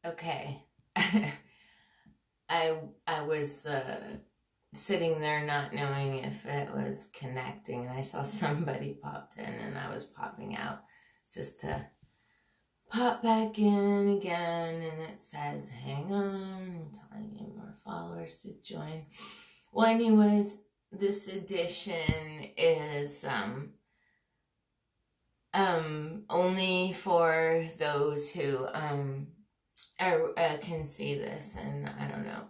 Okay. I was sitting there not knowing if it was connecting, and I saw somebody popped in, and I was popping out just to pop back in again, and it says, hang on, I'm telling you more followers to join. Well, anyways, this edition is only for those who can see this, and I don't know.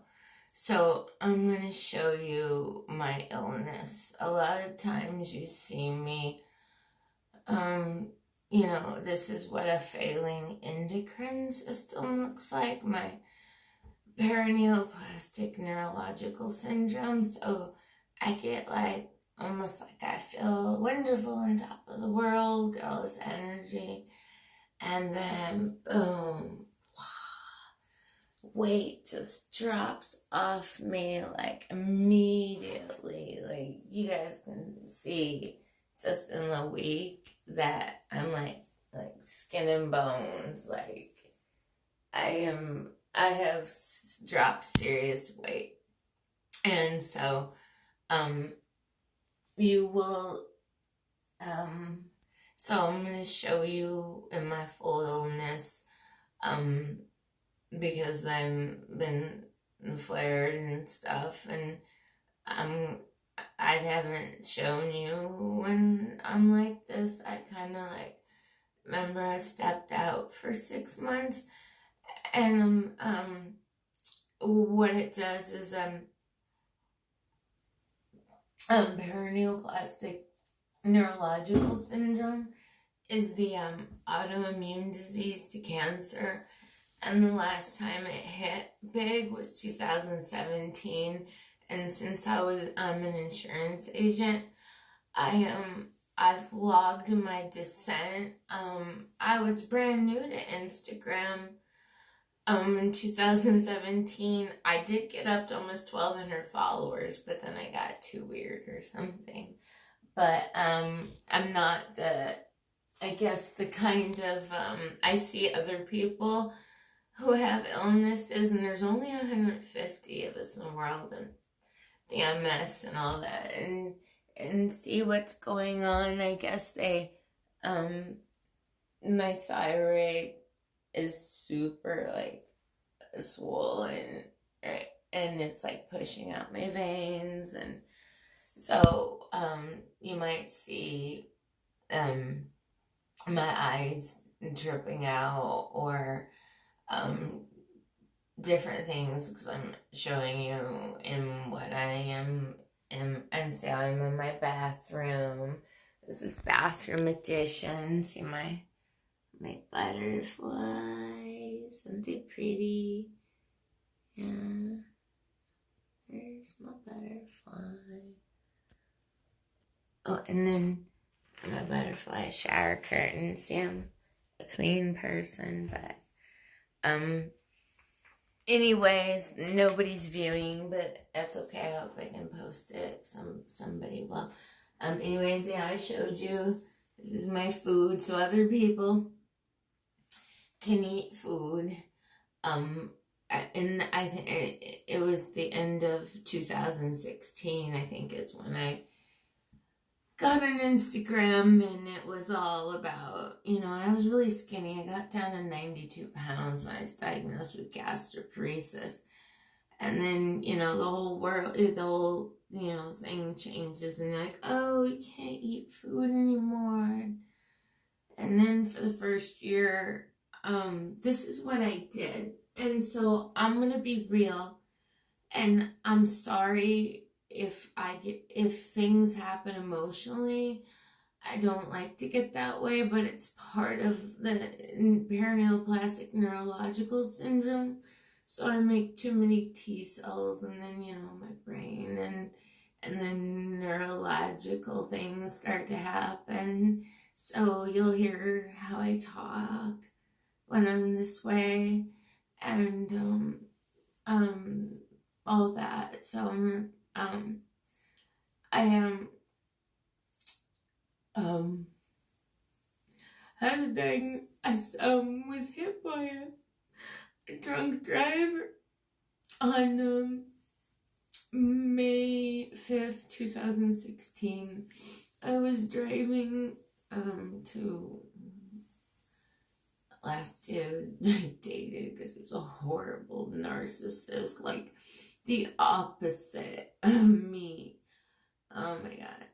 So I'm gonna show you my illness. A lot of times you see me, um, this is what a failing endocrine system looks like. My perineoplastic neurological syndrome. So I get like almost like I feel wonderful on top of the world, get all this energy, and then boom, weight just drops off me like immediately. Like you guys can see just in the week that I'm like skin and bones. Like I have dropped serious weight. And so um you will so I'm going to show you in my full illness, um because I've been flared and stuff, and um I haven't shown you when I'm like this. I kind of like remember I stepped out for 6 months, and what it does is perineoplastic neurological syndrome is the autoimmune disease to cancer. And the last time it hit big was 2017. And since I'm an insurance agent, I've logged my descent. I was brand new to Instagram. In 2017, I did get up to almost 1,200 followers, but then I got too weird or something. But I'm not I guess the kind of, I see other people who have illnesses, and there's only 150 of us in the world, and the MS and all that, and see what's going on. I guess my thyroid is super like swollen, right? And it's like pushing out my veins, and so you might see my eyes dripping out, or um different things, because I'm showing you in what I am in. And so I'm in my bathroom. This is bathroom edition. See my butterflies. Aren't they pretty? Yeah. There's my butterfly. Oh, and then my butterfly shower curtain. See, I'm a clean person, but anyways, nobody's viewing, but that's okay. I hope I can post it. Somebody will. Anyways, yeah, I showed you. This is my food, so other people can eat food. And I think it was the end of 2016. I think is when I got an Instagram, and it was all about, and I was really skinny. I got down to 92 pounds when I was diagnosed with gastroparesis. And then, the whole world, the whole, thing changes, and you're like, oh, you can't eat food anymore. And then for the first year, this is what I did. And so I'm going to be real, and I'm sorry if things happen emotionally. I don't like to get that way, but it's part of the perineoplastic neurological syndrome. So I make too many T cells, and then, my brain and then neurological things start to happen. So you'll hear how I talk when I'm this way, and all that. So I am has a was hit by drunk driver on May 5th, 2016. I was driving to last dude I dated because he was a horrible narcissist, like the opposite of me. Oh my god.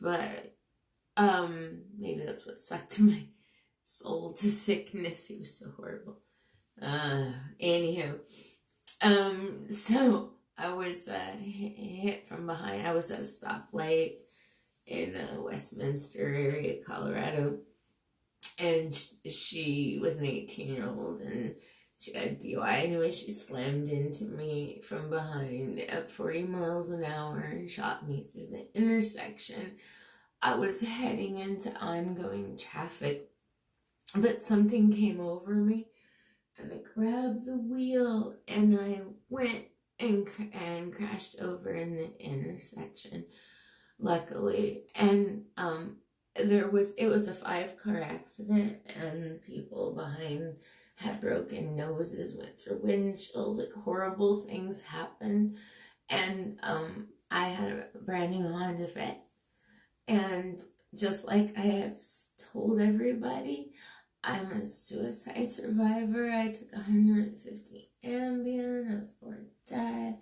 But maybe that's what sucked my soul to sickness. He was so horrible. Anywho, so I was hit from behind. I was at a stoplight in Westminster area, Colorado, and she was an 18-year-old, and she got a DUI. Anyway, she slammed into me from behind at 40 miles an hour and shot me through the intersection. I was heading into oncoming traffic, but something came over me, and I grabbed the wheel, and I went and crashed over in the intersection, luckily. And it was a 5-car accident, and people behind had broken noses, went through windshields, like horrible things happened. And I had a brand new Honda Fit, and just like I have told everybody, I'm a suicide survivor. I took 150 Ambien. I was born dead.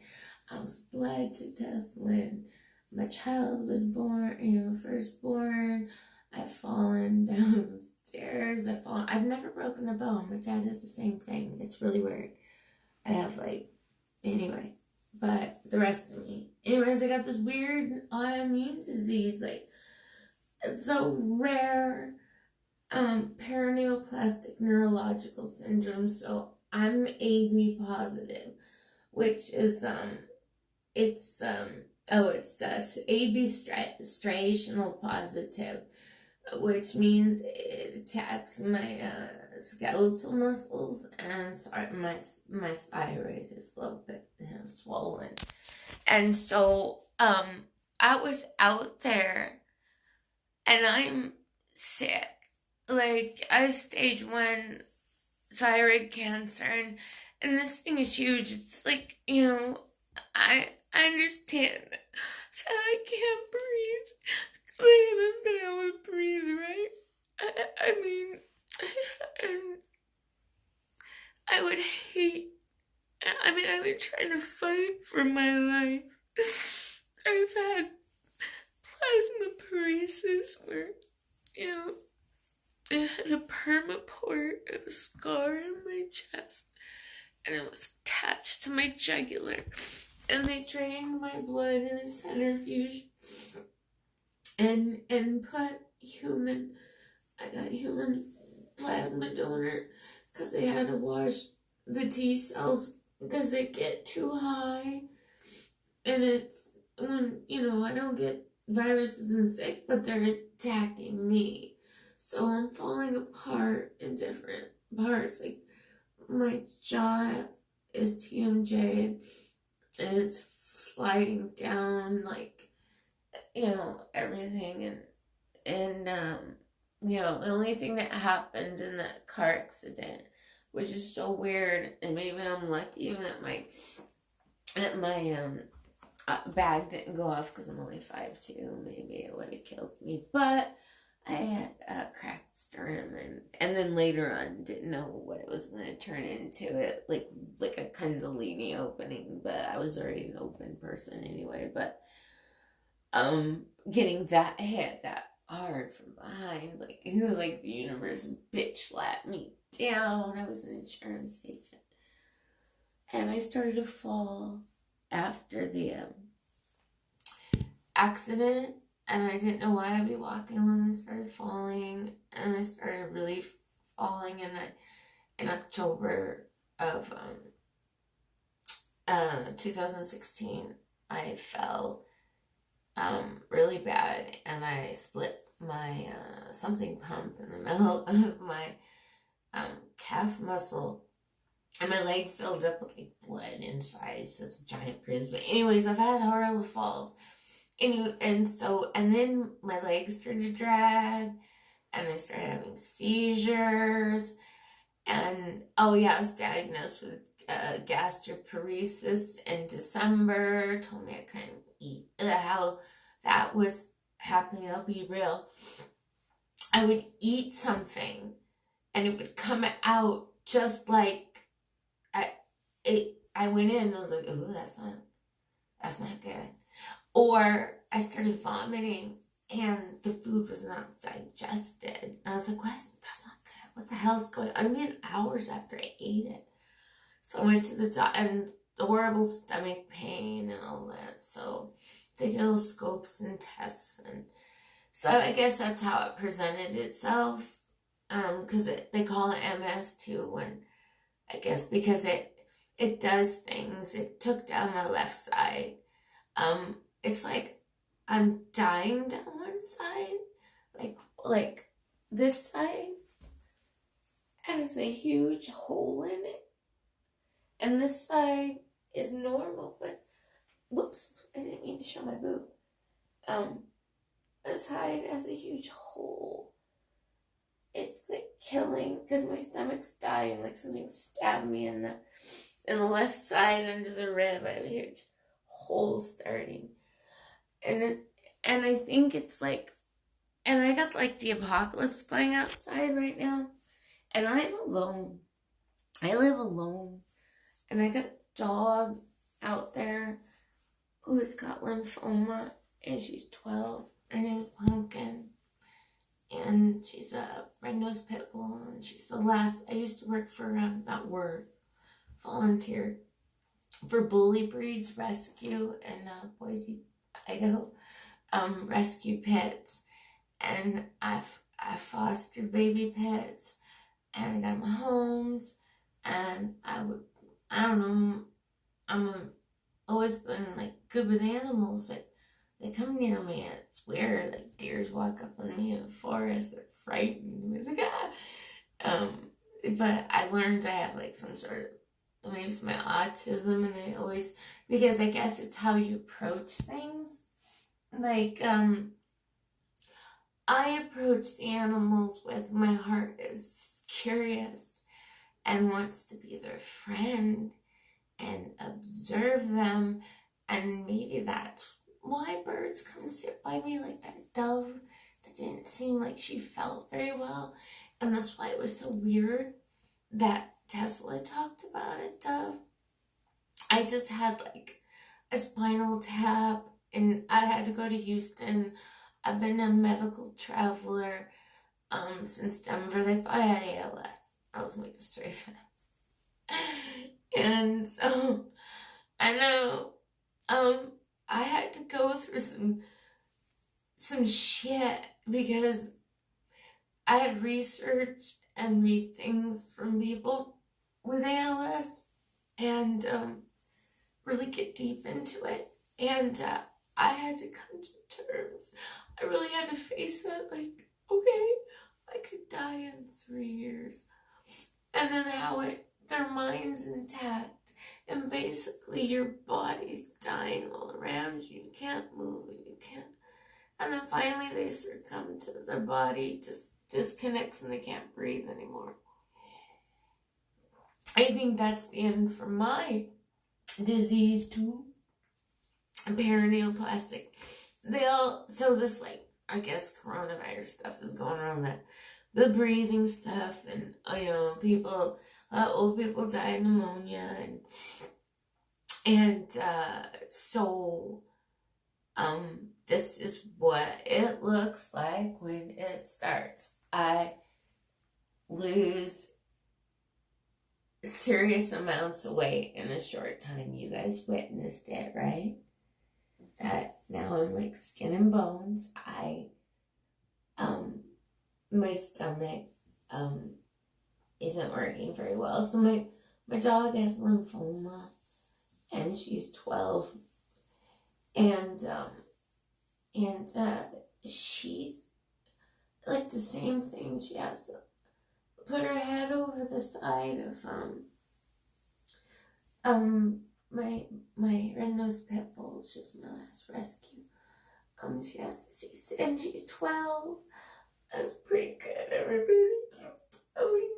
I was bled to death when my child was born, first born. I've fallen downstairs. I've never broken a bone. My dad has the same thing. It's really weird. I have anyway, but the rest of me. Anyways, I got this weird autoimmune disease, so rare, paraneoplastic neurological syndrome. So I'm AB positive, which is it's AB striational positive, which means it attacks my skeletal muscles, and my thyroid is a little bit swollen, and so I was out there, and I'm sick. I have stage 1 thyroid cancer, and this thing is huge. It's I understand that I can't breathe. I haven't been able to breathe right. I mean, and I would hate. I've been trying to fight for my life. I've had plasmapheresis where, it had a permaport of a scar on my chest, and it was attached to my jugular, and they drained my blood in a centrifuge and put I got human plasma donor because they had to wash the T cells because they get too high, and it's when, I don't get viruses and sick, but they're attacking me. So I'm falling apart in different parts. My jaw is TMJ, and it's sliding down, everything. And the only thing that happened in that car accident, which is so weird, and maybe I'm lucky that my bag didn't go off because I'm only 5'2". Maybe it would have killed me, but I had a cracked sternum, and then later on didn't know what it was going to turn into. It like a kundalini opening, but I was already an open person anyway. But getting that hit that hard from behind, like the universe bitch slapped me down. I was an insurance agent, and I started to fall after the accident, and I didn't know why I'd be walking along. I started falling, and I started really falling in October of 2016. I fell really bad, and I split my something pump in the middle of my calf muscle, and my leg filled up with blood inside, so it's a giant bruise. But anyways, I've had horrible falls. And then my legs started to drag, and I started having seizures, And oh yeah, I was diagnosed with gastroparesis in December. Told me I couldn't eat. How that was happening. I'll be real. I would eat something, and it would come out just like I went in and I was like, oh, that's not good. Or I started vomiting and the food was not digested. And I was like, what? That's not good. What the hell's going on? I mean, hours after I ate it. So I went to the doctor, and the horrible stomach pain and all that. So they did little scopes and tests. And so I guess that's how it presented itself. Because they call it MS too, when I guess because it does things. It took down my left side. It's like I'm dying down one side, like this side has a huge hole in it, and this side is normal. But whoops, I didn't mean to show my boob. This side has a huge hole. It's like killing because my stomach's dying, like something stabbed me in the left side under the rib. I have a huge hole starting. And I think it's like, and I got like the apocalypse going outside right now, and I'm alone. I live alone, and I got a dog out there who's got lymphoma, and she's 12. Her name's Pumpkin, and she's a red-nosed pit bull, and she's the last. I used to work for volunteer for Bully Breeds Rescue in Boise, Idaho. Rescue pets, and I fostered baby pets, and I got my homes, and I don't know, always been like good with animals. Like they come near me, and it's weird. Like deers walk up on me in the forest, they're frightened. It's like but I learned I have like some sort of maybe it's my autism, and I always because I guess it's how you approach things. Like, I approach the animals with my heart is curious and wants to be their friend and observe them. And maybe that's why birds come sit by me, like that dove that didn't seem like she felt very well. And that's why it was so weird that Tesla talked about it, dove. I just had like a spinal tap, and I had to go to Houston. I've been a medical traveler since Denver. They thought I had ALS. I'll just make this very fast. And so I know I had to go through some shit because I had researched and read things from people with ALS and really get deep into it. And I had to come to terms. I really had to face that, like, okay, I could die in 3 years. And then how their mind's intact. And basically your body's dying all around you. You can't move and you can't. And then finally they succumb to their body, just disconnects and they can't breathe anymore. I think that's the end for my disease too. Paraneoplastic. So this like, I guess coronavirus stuff is going around, the breathing stuff, and people, old people die of pneumonia, and so this is what it looks like when it starts. I lose serious amounts of weight in a short time. You guys witnessed it, right? That now I'm like skin and bones. My stomach isn't working very well. So my dog has lymphoma, and she's 12, and she's like the same thing. She has to put her head over the side of my red-nosed pit bull. She was my last rescue. She's 12. That's pretty good. Everybody keeps telling me.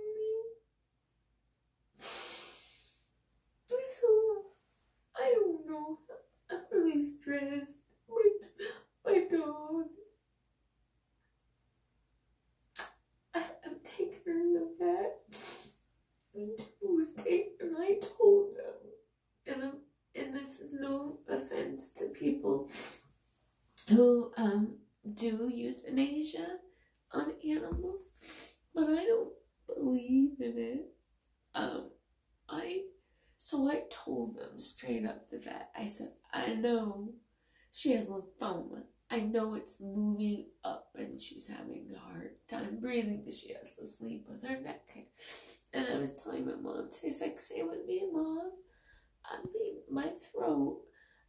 minute. I told them straight up, the vet, I said, I know she has lymphoma. I know it's moving up and she's having a hard time breathing because she has to sleep with her neck. And I was telling my mom, tastes like, same with me, Mom. I mean, my throat.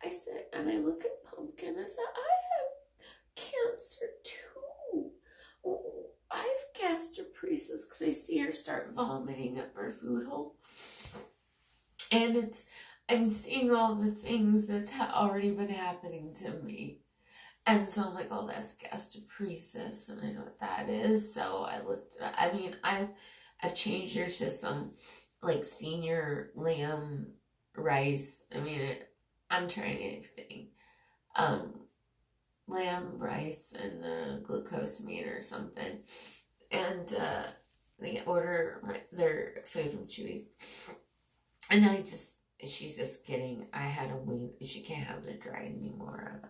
I said, and I look at Pumpkin, I said, I have cancer too. I have gastroparesis because I see her start vomiting up her food hole. And I'm seeing all the things that's already been happening to me. And so I'm like, oh, that's gastroparesis, and I know what that is. So I looked, I mean, I've changed her to some, like, senior lamb rice. I mean, I'm trying anything. Lamb rice and the glucose meter or something. And they order their food from Chewy's. And she's just kidding. I had a wean. She can't have the dry anymore.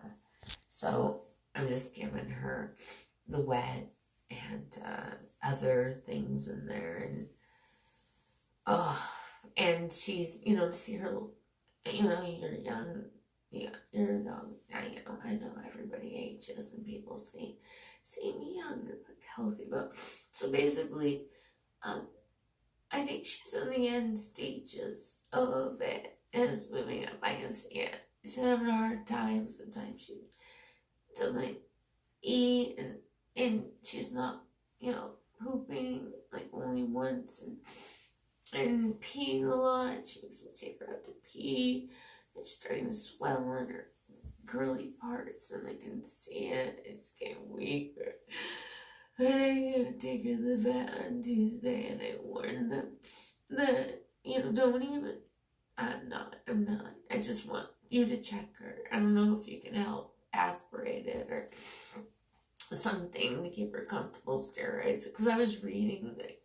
So I'm just giving her the wet and other things in there. And she's, to see her, you're young. Yeah, you're young. I know everybody ages and people see me young and look healthy. But so basically, I think she's in the end stages of it and it's moving up. I can see it. She's having a hard time. Sometimes she doesn't eat and she's not, pooping like only once and peeing a lot. She makes me take her out to pee. It's starting to swell in her girly parts and I can see it. It's getting weaker. And I gotta take her to the vet on Tuesday and I warned them that, don't even. I'm not. I just want you to check her. I don't know if you can help aspirate it or something to keep her comfortable, steroids. Because I was reading like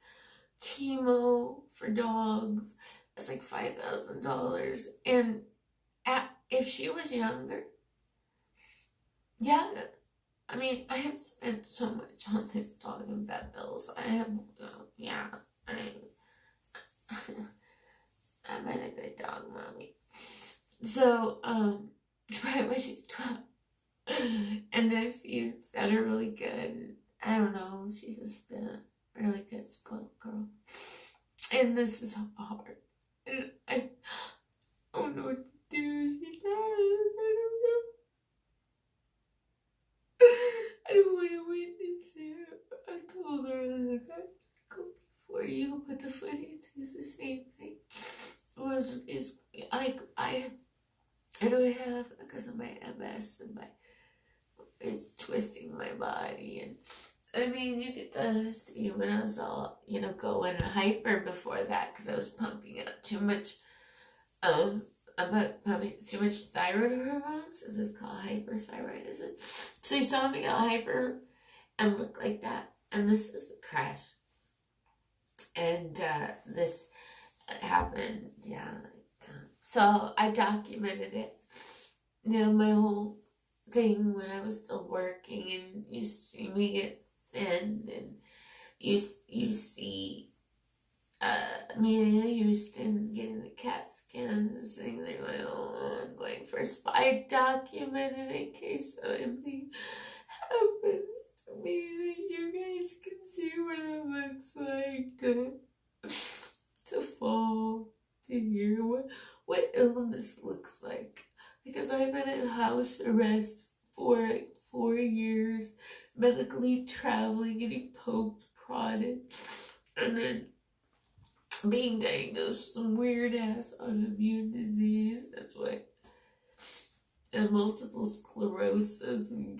chemo for dogs. It's like $5,000. And if she was younger, yeah. I mean, I have spent so much on this dog and vet bills. I have, I've been a good dog mommy. So, right when she's 12. And I fed her really good. I don't know, she's just been a really good spoiled girl. And this is hard. And I don't know what to do. She died. I don't want to witness it. I told her, I was like, I go before you, but the funny thing is the same thing. I don't have, because of my MS and it's twisting my body. And I mean, you get to see when I was all, going hyper before that because I was pumping up too much, pumping too much thyroid hormones. Is this called hyperthyroidism? So you saw me get hyper and look like that. And this is the crash. And this happened, so I documented it, my whole thing when I was still working, and you see me get thin, and you see Mia Houston getting the CAT scans and saying they're like, oh, I'm going for I documented in case something happens to me that you guys can see what it looks like to fall, to hear what illness looks like. Because I've been in house arrest for like 4 years, medically traveling, getting poked, prodded, and then being diagnosed with some weird ass autoimmune disease. That's why. And multiple sclerosis and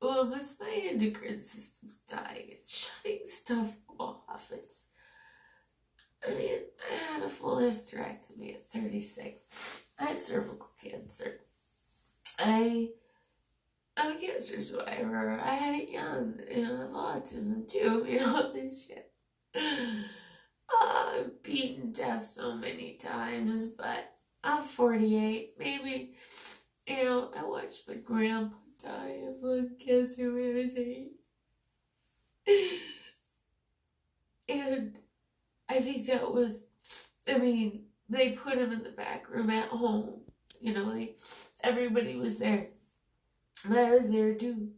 once my endocrine system's dying, it's shutting stuff off. I had a full hysterectomy at 36. I had cervical cancer. I'm a cancer survivor. I had it young. I have autism too. All this shit. I've beaten death so many times, but I'm 48. Maybe, I watched my grandpa die of lung cancer when I was 8. And I think that was, I mean, they put him in the back room at home. You know, everybody was there. But I was there too.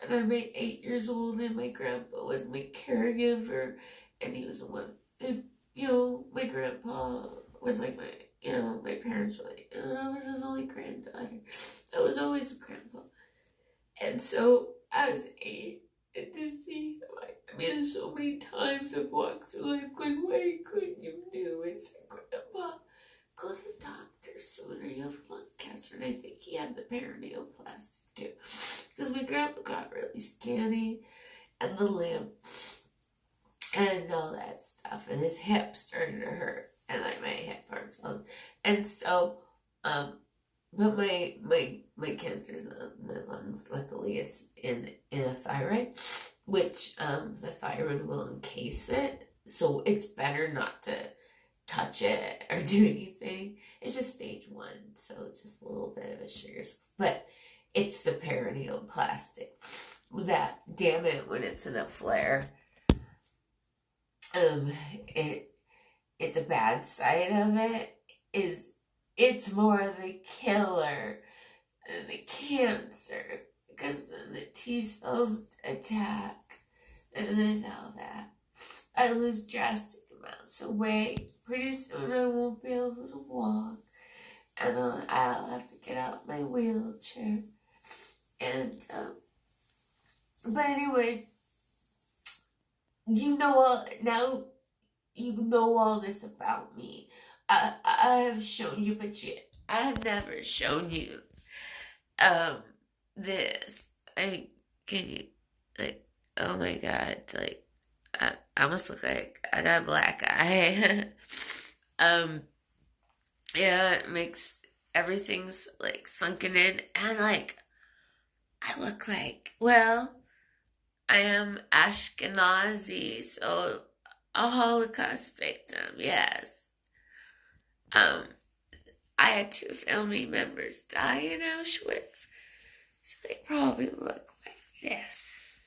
And I'm 8 years old, and my grandpa was my caregiver, and he was the one. And, you know, my grandpa was like my parents were like, I was his only granddaughter. I was always a grandpa. And so I was 8, and to see, there's so many times I've walked through life going, why couldn't you do it? Say, Grandpa, go to the doctor sooner. You have lung cancer. And I think he had the perineoplastic too. Because my grandpa got really skinny, and the limp, and all that stuff. And his hip started to hurt. And like my hip hurts. And so, but my cancer's in my lungs. Luckily, it's in a thyroid, which the thyroid will encase it, so it's better not to touch it or do anything. It's just stage 1, so it's just a little bit of a sugar, but it's the perineoplastic that, damn it, when it's in a flare, it the bad side of it is it's more the killer than the cancer, because then the T cells attack, and then all that. I lose drastic amounts of weight. Pretty soon I won't be able to walk, and I'll have to get out my wheelchair. And but anyways, now you know all this about me. I have shown you, but I have never shown you this. I can you, like, oh my god, like I almost look like I got a black eye. Yeah, it makes everything's like sunken in, and like I look like, well, I am Ashkenazi, so a Holocaust victim, yes. I had 2 family members die in Auschwitz, so they probably look like this.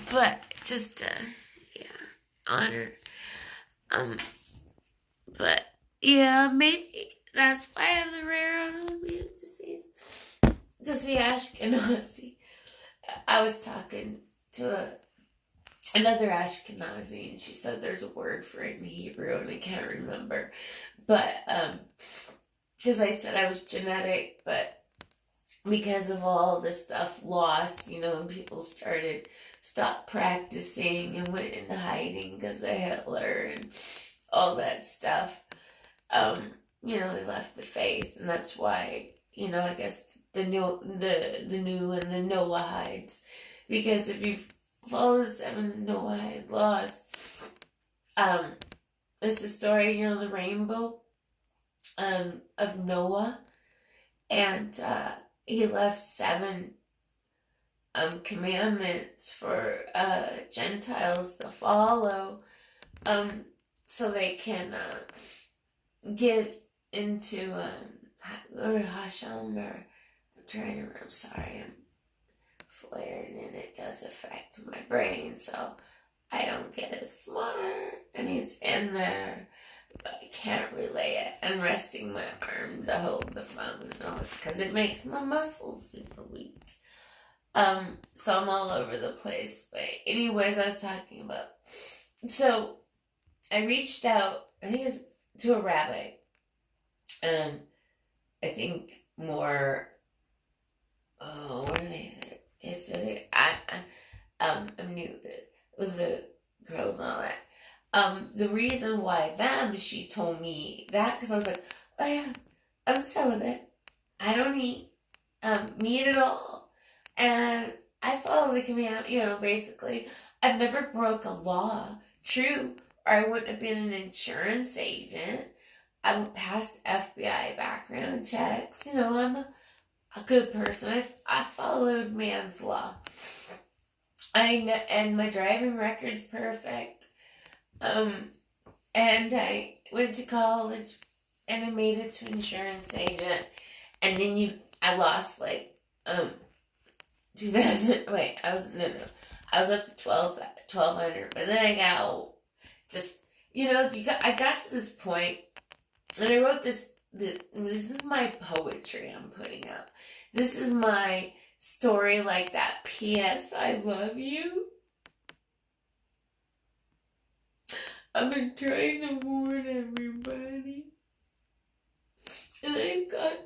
But just, yeah, honor. But yeah, maybe that's why I have the rare autoimmune disease. Because the Ashkenazi, I was talking to another Ashkenazi, and she said there's a word for it in Hebrew, and I can't remember. But, because I said I was genetic, but because of all this stuff lost, and people stopped practicing and went into hiding because of Hitler and all that stuff, they left the faith, and that's why, I guess the new and the Noahides, because if you follow the 7 Noahide laws, it's the story, the rainbow, of Noah, and, he left 7, commandments for, Gentiles to follow, so they can, get into, or Hashem, or I'm sorry, I'm flared, and it does affect my brain, so I don't get as smart, and he's in there, but I can't relay it. And resting my arm to hold the phone, because it makes my muscles super weak. So I'm all over the place. But anyways, I was talking about. So I reached out, I think it's to a rabbi. I think more. Oh, what are they? I'm new with the girls and all that. The reason why she told me that, because I was like, oh yeah, I'm celibate. I don't eat meat at all. And I follow the command, basically. I've never broke a law. True, or I wouldn't have been an insurance agent. I passed FBI background checks. I'm a good person. I followed man's law. And my driving record's perfect. And I went to college, and I made it to insurance agent. And then I lost 2000. Wait, I was up to 1200, but then I got just, I got to this point, and I wrote this is my poetry I'm putting out. This is my story, like that P.S. I love you. I've been trying to warn everybody. And I've got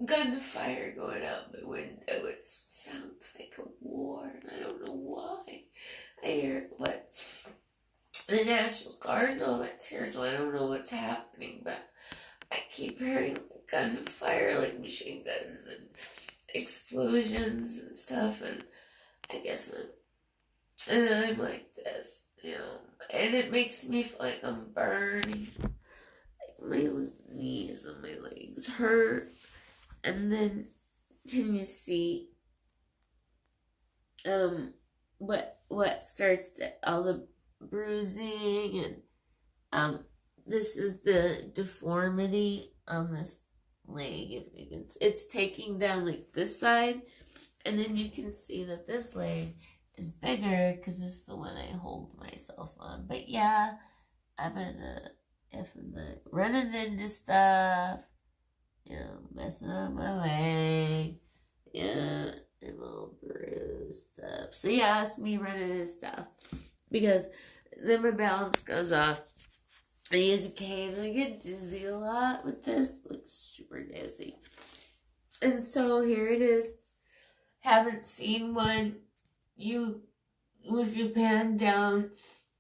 gunfire going out my window. It sounds like a war, and I don't know why. I hear the National Guard and all that's here, so I don't know what's happening, but I keep hearing gunfire, like machine guns and explosions and stuff, and I guess I'm like this, and it makes me feel like I'm burning. Like my knees and my legs hurt, and then can you see what starts to all the bruising, and this is the deformity on this leg. If you can, it's taking down like this side, and then you can see that this leg is bigger because this is the one I hold myself on. But yeah, I'm running into stuff, messing up my leg, I'm all bruised up. So yeah, it's me running into stuff because then my balance goes off. I use a cane and I get dizzy a lot with this, like super dizzy. And so here it is. Haven't seen one. If you pan down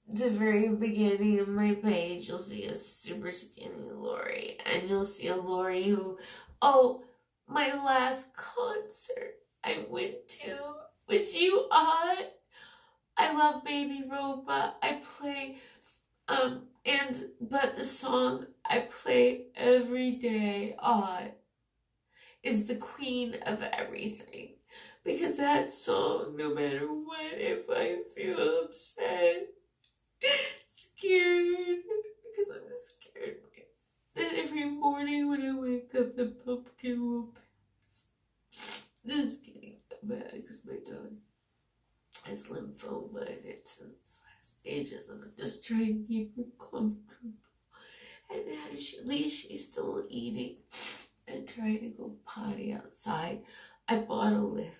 the very beginning of my page, you'll see a super skinny Lori. And you'll see a Lori who, my last concert I went to with you, Aunt. I love Baby Robot. I play, but the song I play every day, Aunt, is the queen of everything. Because that song, no matter what, if I feel upset, scared, because I'm scared, then every morning when I wake up, the pumpkin will pass. This is getting bad because my dog has lymphoma and it's in its last stages, and I'm just trying to keep her comfortable. And at least she's still eating and trying to go potty outside. I bought a lift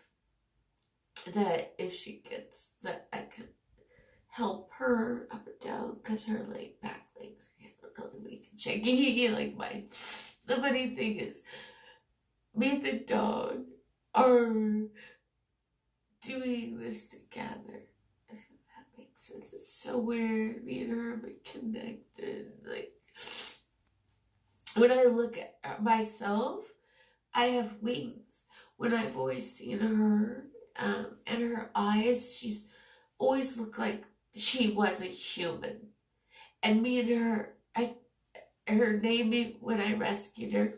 that if she gets, that I can help her up and down because her back legs are really weak and shaky like mine. The funny thing is, me and the dog are doing this together. If that makes sense. It's so weird. Me and her are connected. Like, when I look at myself, I have wings. When I've always seen her, and her eyes, she's always looked like she was a human. And me and her, her name when I rescued her,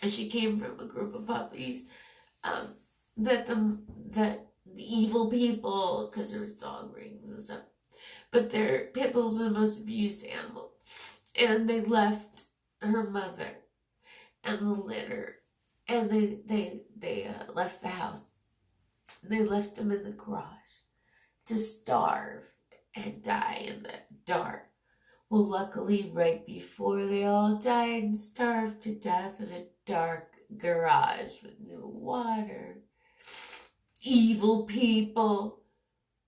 and she came from a group of puppies, that the evil people, because there was dog rings and stuff, but pit bulls are the most abused animal, and they left her mother and the litter, and they left the house. They left them in the garage to starve and die in the dark. Well, luckily, right before they all died and starved to death in a dark garage with no water, evil people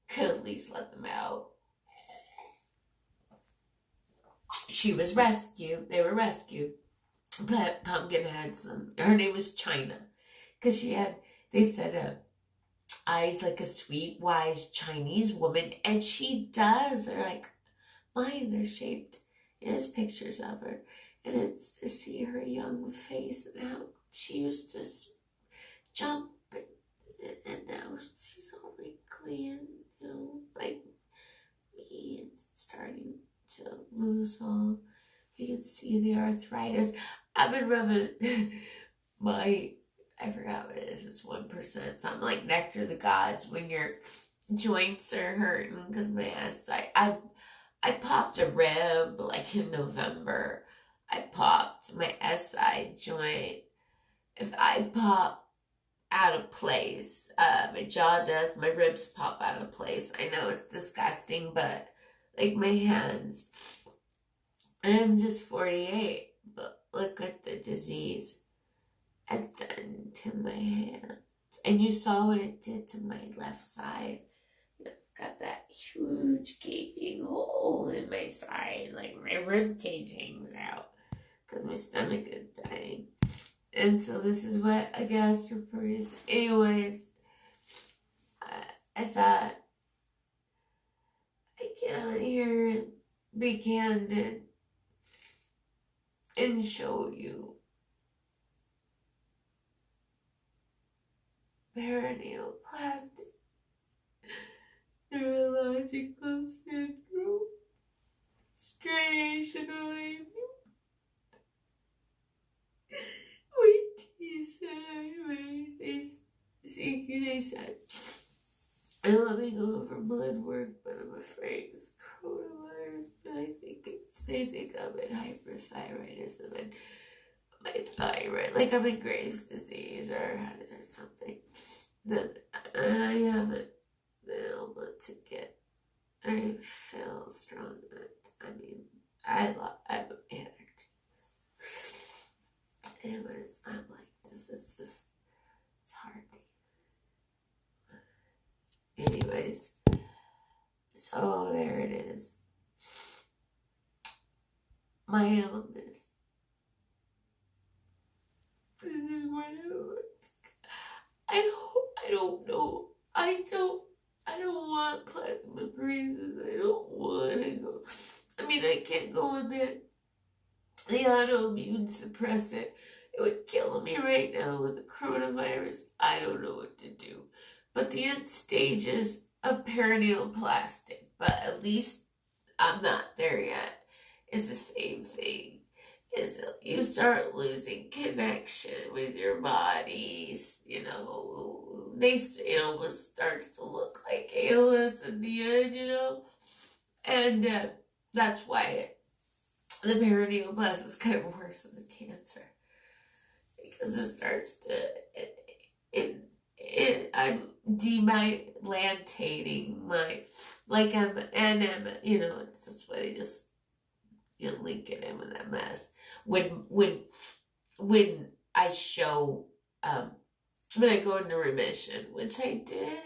could at least let them out. She was rescued. They were rescued. But Pumpkin had her name was China. Because they said, eyes like a sweet, wise Chinese woman. And she does. They're like mine. They're shaped. There's pictures of her. And it's to see her young face and how she used to jump. And now she's all wrinkly and, like me, and starting to lose all. You can see the arthritis. I've been rubbing I forgot what it is. It's 1%. Something like Nectar of the Gods when your joints are hurting because my I popped a rib like in November. I popped my SI joint. If I pop out of place, My jaw does. My ribs pop out of place. I know it's disgusting, but like my hands. I'm just 48, but look at the disease has done to my hands. And you saw what it did to my left side. Got that huge gaping hole in my side, like my rib cage hangs out because my stomach is dying. And so this is what a gastroparesis. Anyways, I thought I'd get on here and be candid and show you paraneoplastic neurological syndrome, striational anemia. My T-side, my face, CQ side. And let me go over blood work, but I'm afraid it's coronavirus. But I think I'm in hyperthyroidism and my thyroid, like I'm in Graves' disease or something. And I haven't been able to get. I feel strong. I mean, I'm anarchist. And when it's not like this, it's hard. Anyways, so there it is. My illness. This is what it was. I don't know. I don't want plasmapheresis. I don't want to go. I mean, I can't go on the autoimmune suppressant. It would kill me right now with the coronavirus. I don't know what to do. But the end stages of paraneoplastic, but at least I'm not there yet. It's the same thing. Is you start losing connection with your bodies, it almost starts to look like ALS in the end, and that's why the paraneoplastic is kind of worse than the cancer, because it starts to, I'm demyelinating it's just why they just, link it in with MS. When I show, when I go into remission, which I did.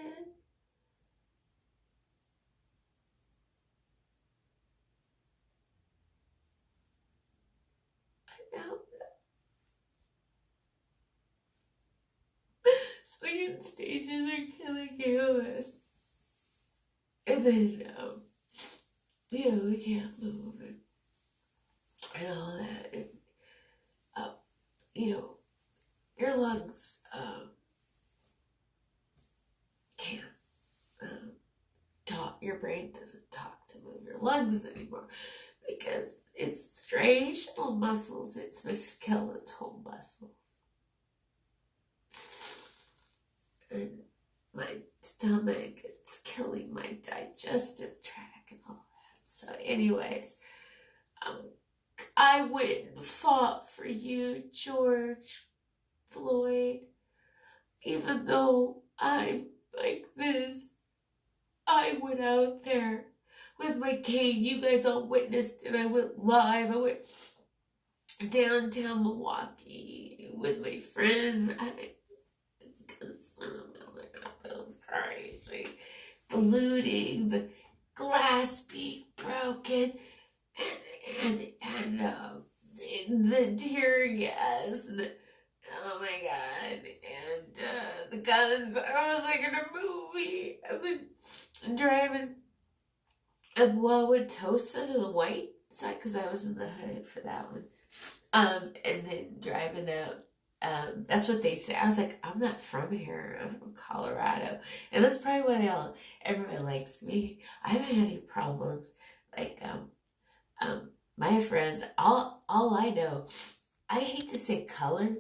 I know. So in stages are killing ALS. And then, we can't move and all that. And, your lungs can't talk. Your brain doesn't talk to move your lungs anymore because it's striational muscles. It's my skeletal muscles. And my stomach, it's killing my digestive tract and all that. So anyways, I went and fought for you, George Floyd. Even though I'm like this, I went out there with my cane. You guys all witnessed it. I went live. I went downtown Milwaukee with my friend. That was crazy. The looting, the glass being broken, and the tear gas, oh my god, and the guns. I was like in a movie, and then driving up Wauwatosa to the white side, because I was in the hood for that one, and then driving up. That's what they say. I was like, I'm not from here. I'm from Colorado, and that's probably why everybody likes me. I haven't had any problems. Like, my friends, all I know, I hate to say color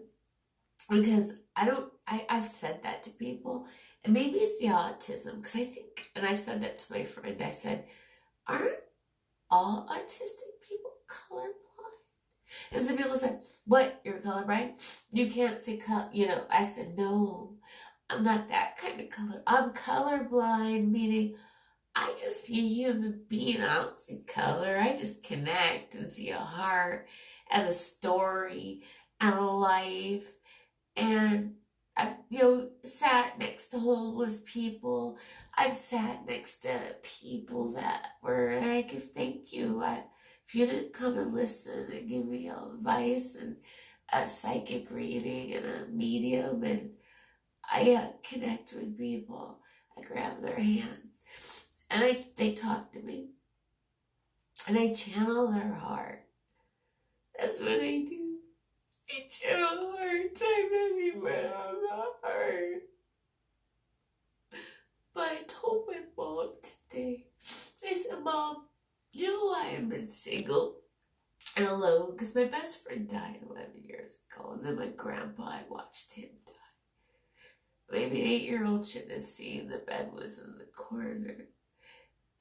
because I've said that to people, and maybe it's the autism, because I think, and I've said that to my friend, I said, aren't all autistic people colorblind? And some people said, what, you're colorblind? You can't see color, I said, no, I'm not that kind of color. I'm colorblind, meaning I just see a human being. I don't see color. I just connect and see a heart and a story and a life. And I've, sat next to homeless people. I've sat next to people that were like, thank you. If you didn't come and listen and give me advice and a psychic reading and a medium, and I connect with people. I grab their hands and they talk to me and I channel their heart. That's what I do. I channel heart time everywhere on my heart. But I told my mom today, I said, Mom, you know why I've been single and alone? Because my best friend died 11 years ago, and then my grandpa, I watched him die. Maybe an 8-year-old shouldn't have seen the bed was in the corner,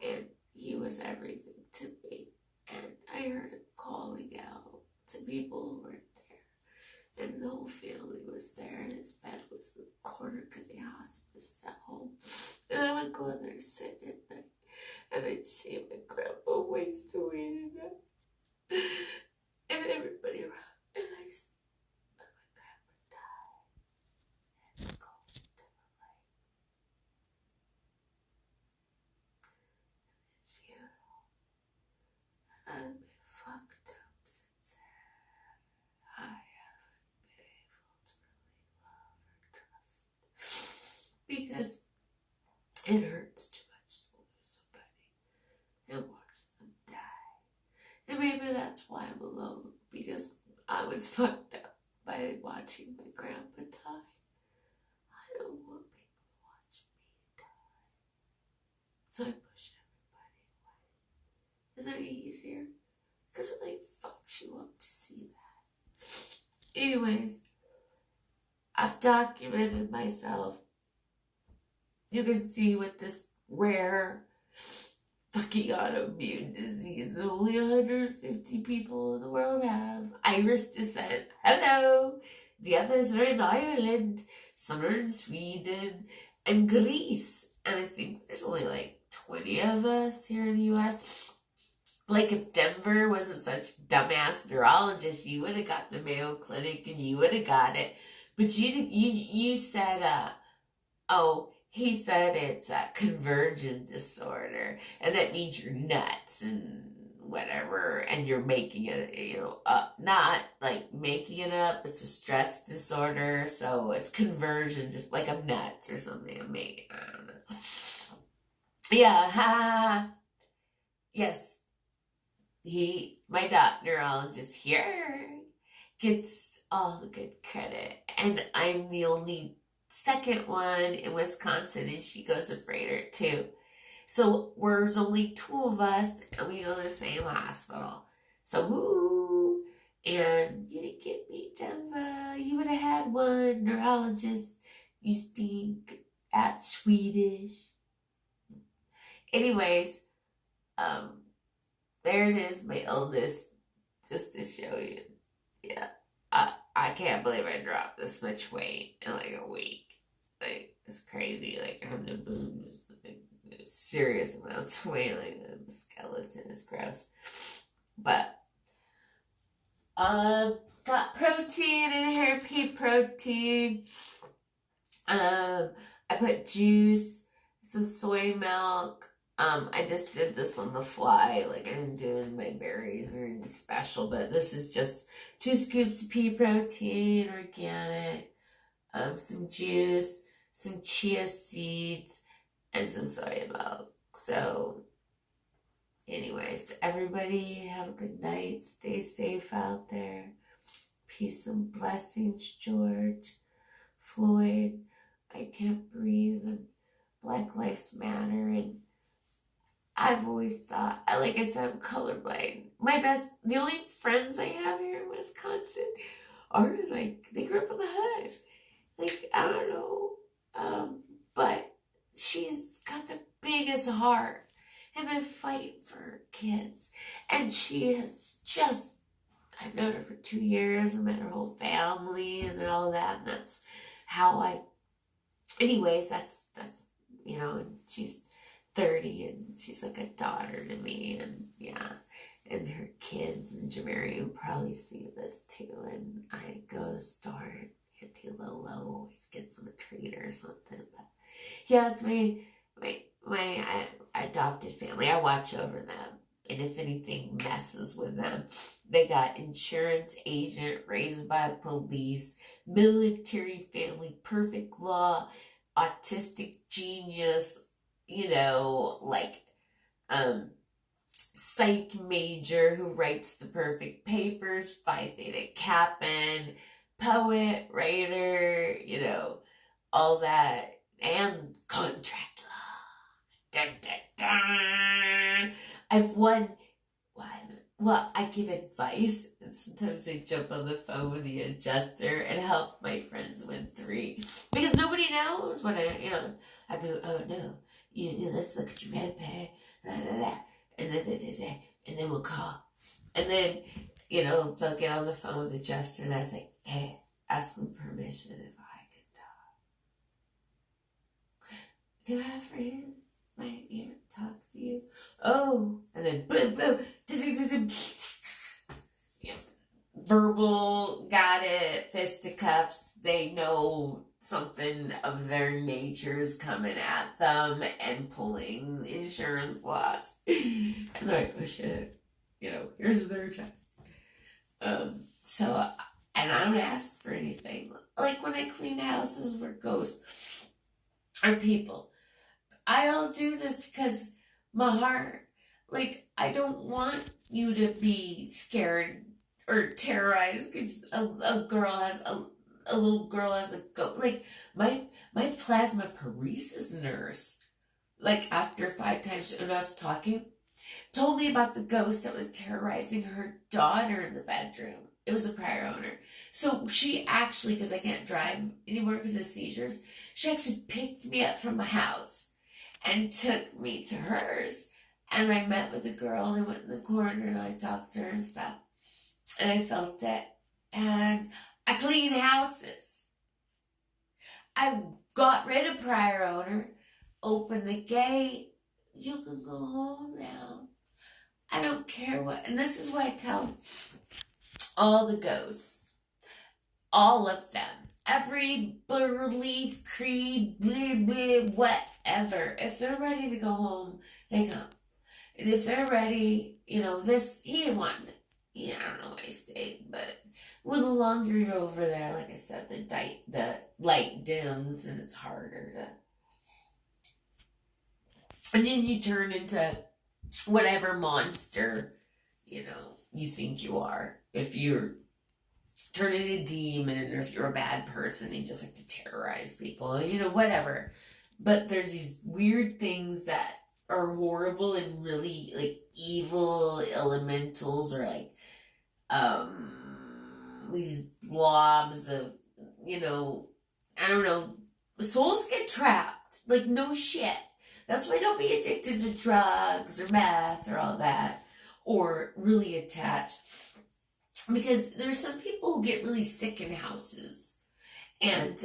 and he was everything to me. And I heard him calling out to people who weren't there, and the whole family was there, and his bed was in the corner because he hospiced at home. And I would go in there sit at night, and I'd see my grandpa waste away at night, and everybody around, and I said, my grandpa died, and go to the light. It's beautiful. I've been fucked up since I haven't been able to really love or trust, because it hurts too much to lose somebody and watch them die. And maybe that's why I'm alone, because I was fucked up by watching my grandpa die. I don't want people to watch me die. So I push everybody away. Isn't it easier? Because it like fucks you up to see that. Anyways, I've documented myself. You can see with this rare fucking autoimmune disease that only 150 people in the world have. Irish descent. Hello. The others are in Ireland. Some are in Sweden and Greece. And I think there's only like 20 of us here in the US. Like if Denver wasn't such dumbass neurologists, you would have got the Mayo Clinic and you would have got it. But you said, he said it's a convergent disorder, and that means you're nuts and whatever, and you're making it, up. Not like making it up. It's a stress disorder, so it's conversion, just like I'm nuts or something. I don't know. Yeah, yes. My neurologist here gets all the good credit, and I'm the only second one in Wisconsin, and she goes to Freighter too. So there's only 2 of us, and we go to the same hospital. So woo! And you didn't get me, Denver. You would have had one neurologist. You stink at Swedish. Anyways, there it is, my illness, just to show you. Yeah, I can't believe I dropped this much weight in like a week. Like, it's crazy. Like, I'm having to lose serious amounts of weight. Like, a skeleton is gross. But, got protein in here, pea protein. I put juice, some soy milk. I just did this on the fly. Like, I didn't do it in my berries or anything special, but this is just 2 scoops of pea protein, organic, some juice, some chia seeds, and some soy milk. So, anyways, everybody have a good night. Stay safe out there. Peace and blessings, George, Floyd, I Can't Breathe, and Black Lives Matter. And I've always thought, like I said, I'm colorblind. The only friends I have here in Wisconsin are like, they grew up in the hood. Like, I don't know. But she's got the biggest heart and been fighting for her kids. And she has I've known her for 2 years. I met her whole family and then all that. And that's how I anyways, that's and she's 30 and she's like a daughter to me, and yeah, and her kids, and Jamari will probably see this too. And I go to the store, and Auntie Lolo always gets him a treat or something. But yeah, it's my adopted family. I watch over them. And if anything messes with them, they got insurance agent raised by police, military family, perfect law, autistic genius, like um psych major who writes the perfect papers, Phi Theta Kappan, poet, writer, all that, and contract law. Dun, dun, dun. I've won one. Well, I give advice, and sometimes I jump on the phone with the adjuster and help my friends win 3 because nobody knows when I go, oh no, let's look at your med pay, blah, blah, blah. And then we'll call. And then, they'll get on the phone with the adjuster, and I say, hey, ask them permission if I can talk. Can I have a friend? My aunt talk to you? Oh, and then boom, boom. Verbal, got it, fisticuffs. They know something of their nature's coming at them and pulling insurance laws. And they're like, oh shit, here's their check. So, and I don't ask for anything. Like when I clean houses for ghosts or people, I'll do this because my heart, like, I don't want you to be scared or terrorized because a girl has a little girl has a ghost. Like my plasma paresis nurse, like after 5 times of us talking, told me about the ghost that was terrorizing her daughter in the bedroom. It was the prior owner. So she actually, because I can't drive anymore because of seizures, she actually picked me up from my house and took me to hers. And I met with the girl, and I went in the corner and I talked to her and stuff. And I felt it. And I cleaned houses. I got rid of prior owner, opened the gate. You can go home now. I don't care what. And this is what I tell all the ghosts, all of them, every belief, creed, blah, blah, whatever. If they're ready to go home, they come. And if they're ready, he didn't want, I don't know why he stayed, but well, the longer you're over there, like I said, the light dims and it's harder to, and then you turn into whatever monster, you think you are. If you're turning a demon, or if you're a bad person and you just like to terrorize people, whatever. But there's these weird things that are horrible and really like evil elementals, or like these blobs of, I don't know, souls get trapped. Like no shit. That's why don't be addicted to drugs or meth or all that, or really attached. Because there's some people who get really sick in houses, and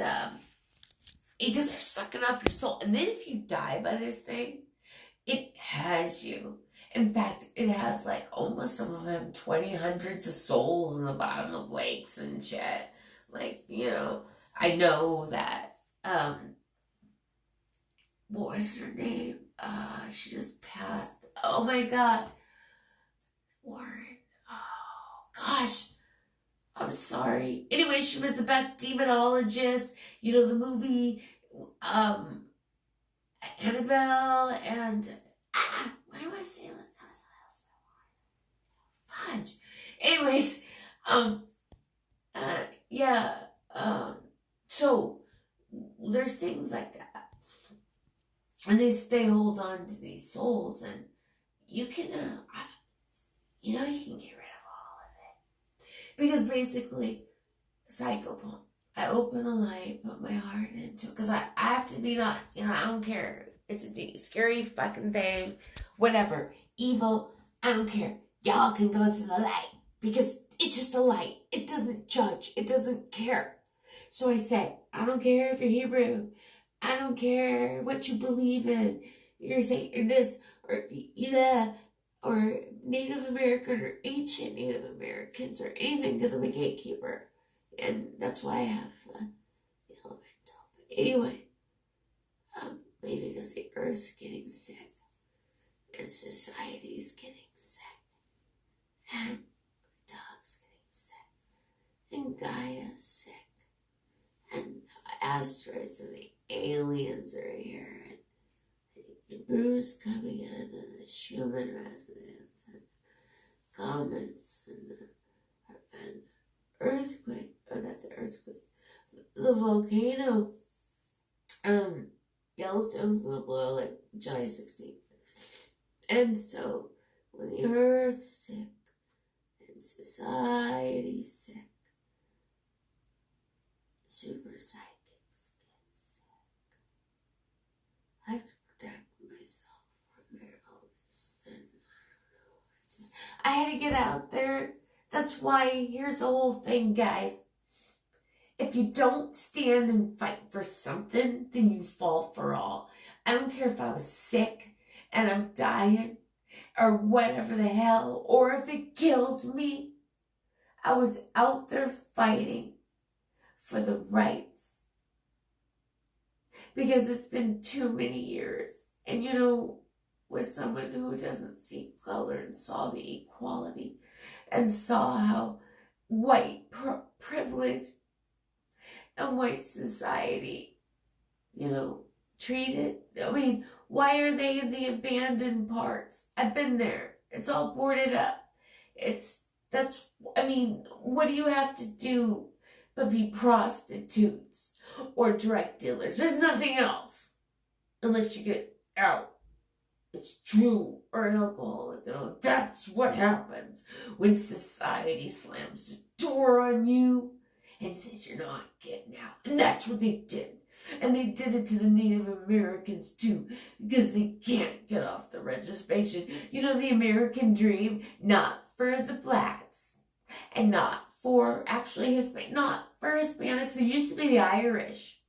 because they're sucking off your soul. And then if you die by this thing, it has you. In fact, it has like almost some of them 20 hundreds of souls in the bottom of lakes and shit. Like, I know that, what was her name? She just passed. Oh my God. Warren. Oh gosh. I'm sorry. Anyway, she was the best demonologist. The movie, Annabelle, and why do I say that? Fudge. Anyways, yeah. So there's things like that, and they hold on to these souls, and you can, you can get rid of all of it, because basically, psychopomp. I open the light, put my heart into it, because I have to be not, I don't care. It's a scary fucking thing, whatever, evil, I don't care. Y'all can go through the light, because it's just a light. It doesn't judge. It doesn't care. So I said, I don't care if you're Hebrew, I don't care what you believe in. You're Satanist or yeah, or Native American or ancient Native Americans or anything because I'm a gatekeeper. And that's why I have the elemental. But anyway, maybe because the earth's getting sick and society's getting sick and my dog's getting sick and Gaia's sick and the asteroids and the aliens are here and the Bruce coming in and the Schumann resonance and comets and earthquake, or not the earthquake, the volcano. Yellowstone's gonna blow like July 16th. And so when the earth's sick and society's sick, super psychics get sick. I have to protect myself from all this, and I had to get out there. That's why, here's the whole thing, guys. If you don't stand and fight for something, then you fall for all. I don't care if I was sick and I'm dying or whatever the hell, or if it killed me. I was out there fighting for the rights. Because it's been too many years. And you know, with someone who doesn't see color and saw the equality and saw how white privilege and white society, treated. I mean, why are they in the abandoned parts? I've been there. It's all boarded up. What do you have to do but be prostitutes or drug dealers? There's nothing else. Unless you get out. It's true. Or an alcoholic. That's what happens when society slams the door on you and says you're not getting out. And that's what they did. And they did it to the Native Americans too, because they can't get off the reservation. The American dream, not for the blacks, and not for actually not for Hispanics. It used to be the Irish.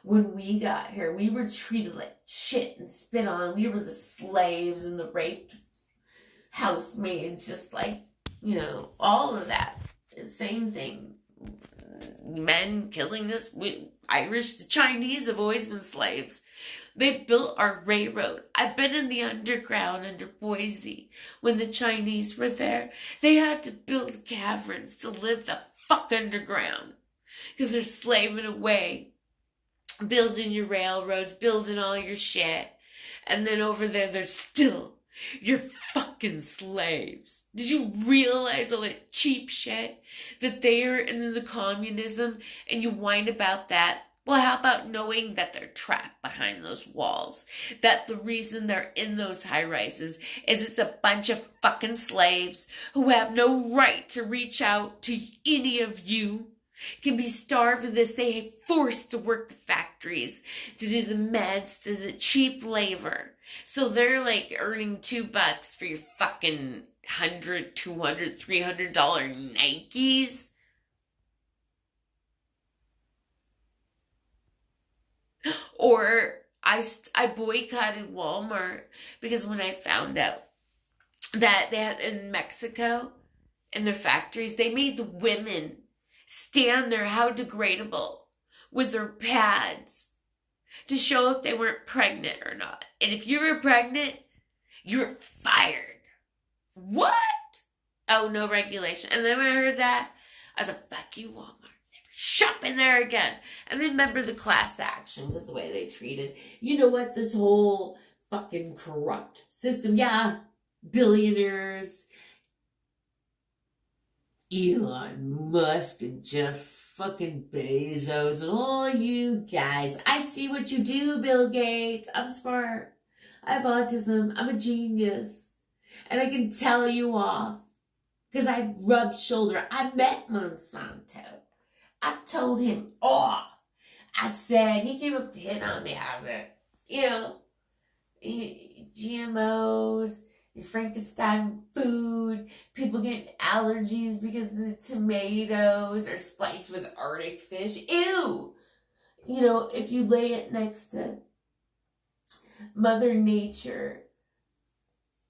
When we got here, we were treated like shit and spit on. We were the slaves and the raped housemaids, just like, all of that. Same thing. Men killing us. Irish, the Chinese have always been slaves. They built our railroad. I've been in the underground under Boise when the Chinese were there. They had to build caverns to live the fuck underground because they're slaving away, building your railroads, building all your shit. And then over there, they're still your fucking slaves. Did you realize all that cheap shit that they are in the communism and you whine about that? Well, how about knowing that they're trapped behind those walls? That the reason they're in those high rises is it's a bunch of fucking slaves who have no right to reach out to any of you. Can be starved of this. They are forced to work the factories, to do the meds, to the cheap labor. So they're like earning $2 for your fucking $100, $200, $300 Nikes. Or I boycotted Walmart because when I found out that they had in Mexico, in their factories, they made the women stand there, how degradable, with their pads to show if they weren't pregnant or not. And if you were pregnant, you were fired. What? Oh, no regulation. And then when I heard that, I was like, fuck you, Walmart. Never shop in there again. And then remember the class action, because the way they treated, this whole fucking corrupt system. Yeah, billionaires, Elon Musk and Jeff fucking Bezos and all you guys. I see what you do, Bill Gates. I'm smart. I have autism. I'm a genius. And I can tell you off. Because I rubbed shoulder. I met Monsanto. I told him off. I said, he came up to hit on me. I said, GMOs, Frankenstein food, people getting allergies because the tomatoes are spiced with Arctic fish. Ew! you know, if you lay it next to Mother Nature,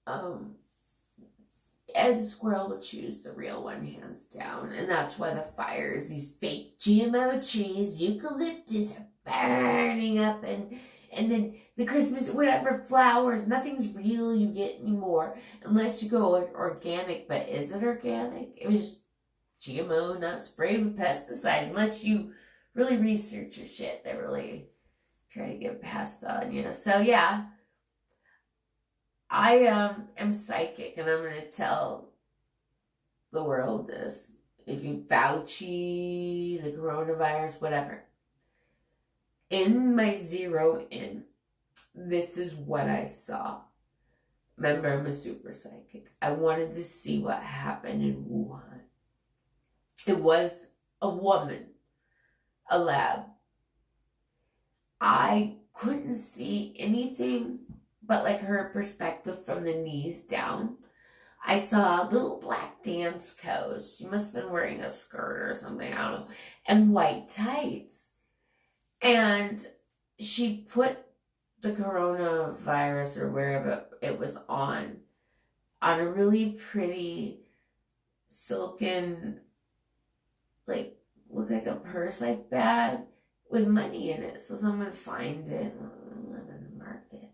as a squirrel would choose the real one, hands down. And that's why the fires, these fake GMO trees, eucalyptus, are burning up, and then the Christmas, whatever flowers, nothing's real you get anymore unless you go organic. But is it organic? It was GMO, not sprayed with pesticides, unless you really research your shit. They really try to get past on you. So yeah, I am psychic, and I'm going to tell the world this. If you Fauci, the coronavirus, whatever. In my zero in, this is what I saw. Remember, I'm a super psychic. I wanted to see what happened in Wuhan. It was a woman, a lab. I couldn't see anything but like her perspective from the knees down. I saw a little black dance coat. She must have been wearing a skirt or something, I don't know, and white tights. And she put the coronavirus or wherever it was on a really pretty silken, like, looked like a purse like bag with money in it. So someone would find it in the market,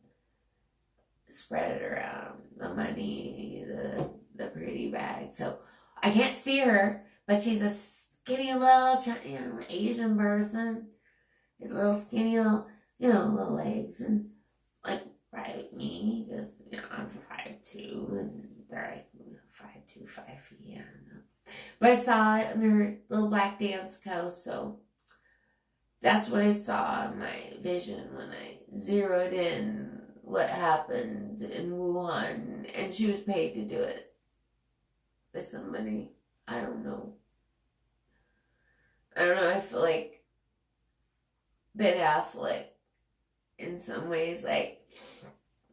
spread it around, the money, the pretty bag. So I can't see her, but she's a skinny little Asian person with little skinny little, little legs, and like right me, because I'm 5'2", and they're like 5'2", 5 feet, I don't know. But I saw it in her little black dance coat, so that's what I saw in my vision when I zeroed in what happened in Wuhan, and she was paid to do it by somebody. I don't know. I feel like Ben Affleck in some ways, like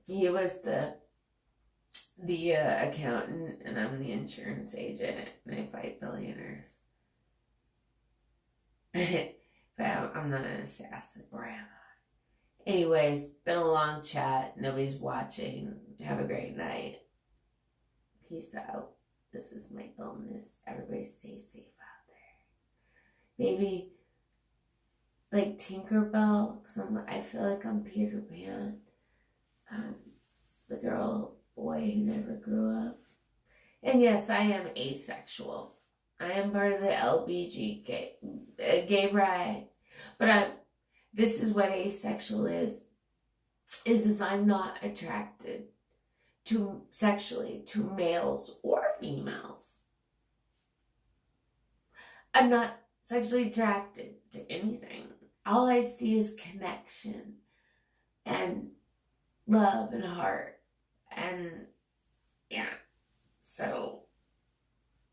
he was the accountant, and I'm the insurance agent, and I fight billionaires. But I'm not an assassin, or am I? Anyways, been a long chat. Nobody's watching. Have a great night. Peace out. This is my illness. Everybody stay safe out there. Maybe like Tinkerbell, because I feel like I'm Peter Pan. The boy who never grew up. And yes, I am asexual. I am part of the LBG gay pride. But this is what asexual is I'm not attracted sexually to males or females. I'm not sexually attracted to anything. All I see is connection and love and heart. And yeah, so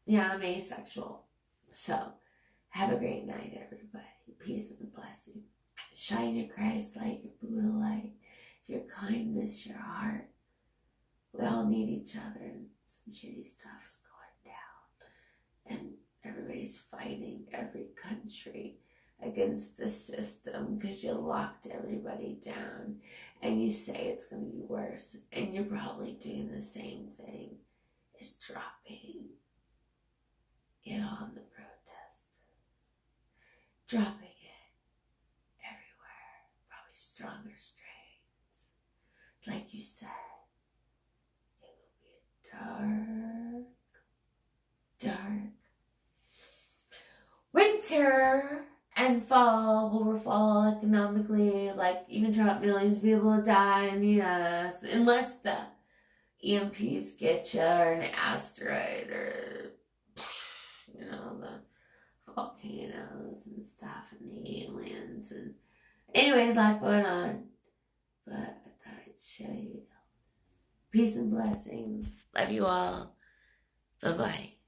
yeah, I'm asexual. So have a great night, everybody. Peace and blessing. Shine your Christ light, your Buddha light, your kindness, your heart. We all need each other, and some shitty stuff's going down. And everybody's fighting, every country, against the system because you locked everybody down and you say it's going to be worse, and you're probably doing the same thing. Is dropping it on the protest, dropping it everywhere, probably stronger strains. Like you said, it will be a dark winter, and fall will fall economically. Like, even Trump, millions of people will die in the US, unless the EMPs get you, or an asteroid, or the volcanoes and stuff, and the aliens, and anyways, a lot going on. But I thought I'd show you. Peace and blessings. Love you all. Bye-bye.